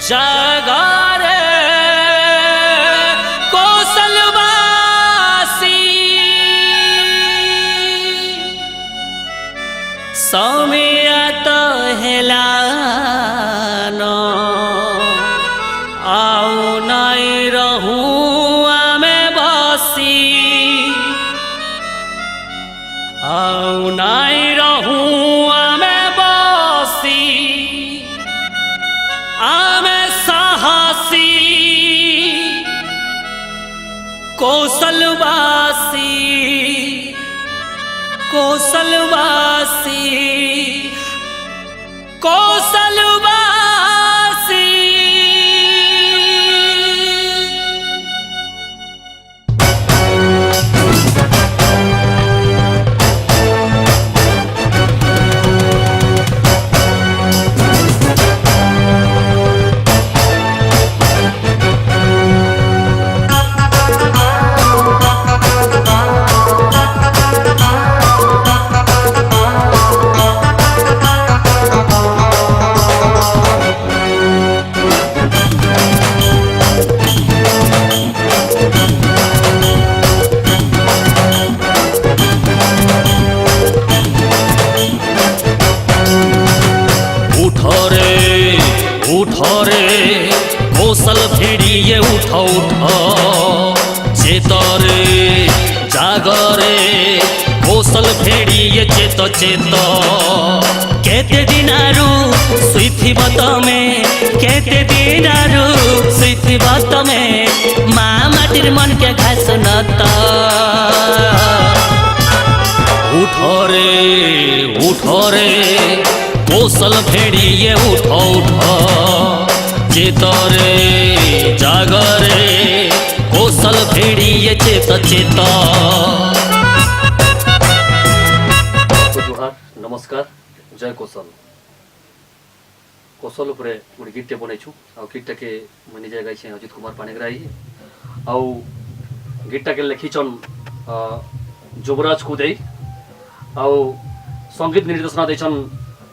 जागारे कौशलवासी सौम्यत हेलानो आउ नाई रहूं आमे बसी आउ नाई रहूं आमे बसी आमे साहसी कौशलवासी कौशलवासी कौशलवासी उठरे कौशल फेरिए उठ उठ चेतरे जागरे कौशल फेरिए चेत चेत केते दिनारू सुइथिब तमे केते दिनारू सुइथिब तमे मा माटिर मन के खास नत उठरे कौशल फेरिए उठ उठ चेतरे जागरे कौशल फेरिए चेत चेत। जोहार नमस्कार जय कौशल कौशल उपरे गोटे गीतटे बनईछु आ गीतटा के मैं निजे गाइछे अजित कुमार पाणिग्राही आ गीतटा के लिखिछन जुबराज कुदेई आ संगीत निर्देशना देछन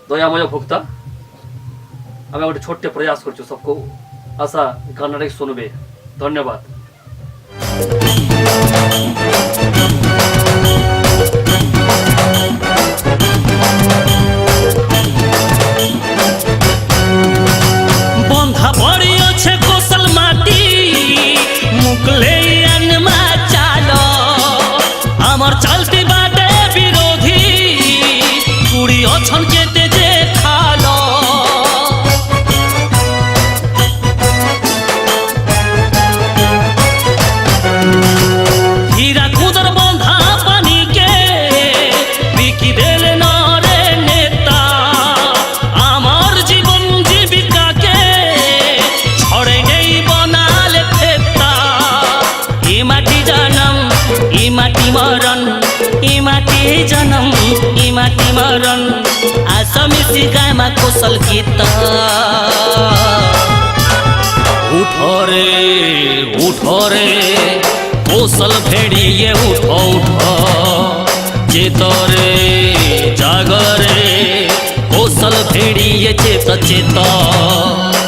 दयामय भोक्ता। आम गोटे छोटे प्रयास करछु सबको आशा गाना सुनबे धन्यवाद। बंधा पड़ी अच्छे कौशल माटी मुकले अनमा चालो आमर चलती बाटे विरोधी कुड़ी अछन केते जे खालो हीरा खुदर बंधा पानी के बिकी देल नारे नेता आमर जीवन जीविका के छोड़े गई बनाल फेता ई माटी जन्म ई माटी मरण ई माटी जन्म ई माटी मरण आसमिसी गायमा कौशल गीत उठरे कौशल फेरिए उठ उठ चेतरे जागरे कौशल फेरिए चेत चेत।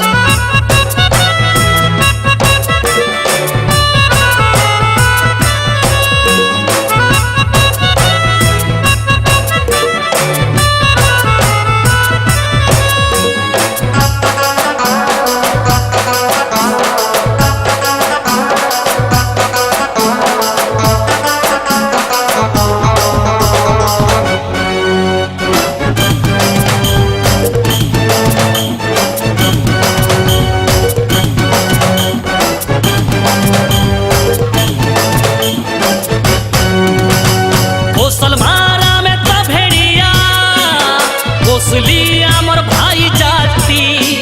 आमर भाई जाति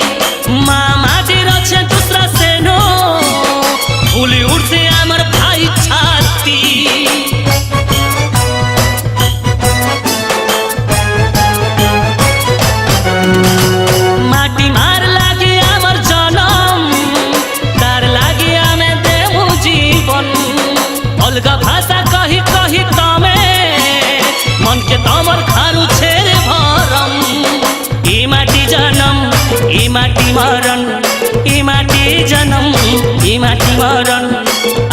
मामा जी रचे दूसरा से नो भूली उठे आमर भाई छाती माटी मार लागे आमर जनम तार लागे आमे देमु जीवन अलगा भाषा कही कही तमे मन के तमर खारू छेरे भरम ई माटी जनम ई माटी मरण ई जनम यी माथि मरण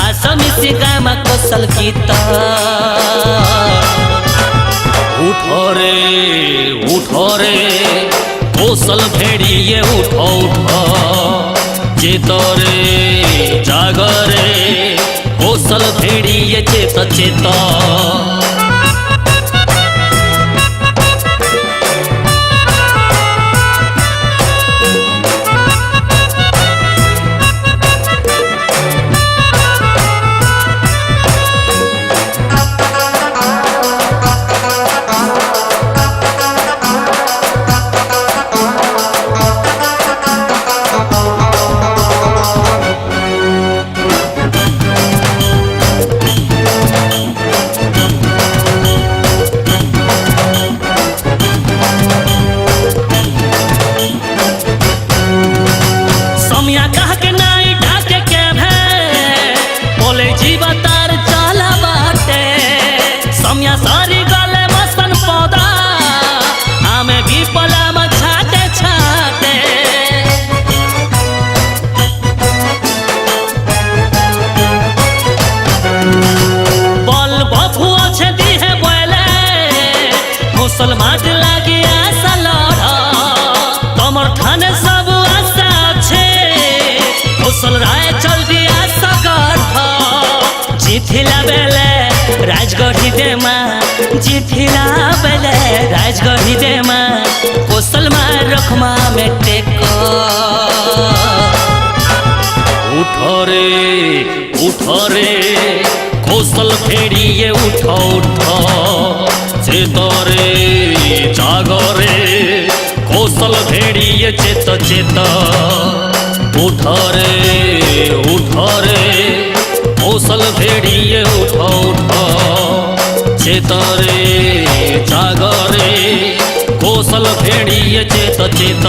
आसमिसी गामा कौशल गीत उठ रे कौशल भेड़िए उठ चेत रे जाग रे कौशल भेड़िए चेत चेत सारी गले मसन पौधा हमें भी पला में छाटे छाटे बल बफू अच्छे दी है बोले मुसलमान लागे आशा लड़ा कमर ठाने सब आशा छे मुसल राय चल दी आशा गढ़ जिथिला बेले राजगढ़ी देमा जिथिला बेले राजगढ़ी देमा कौशल मा रखमा में टेको उठ रे कौशल भेड़िए उठ चेत रे जाग रे कौशल भेड़िए चेत चेत उठ रे कौशल भेड़िए उठ चेत रे जाग रे कौशल भेड़िए चेत चेत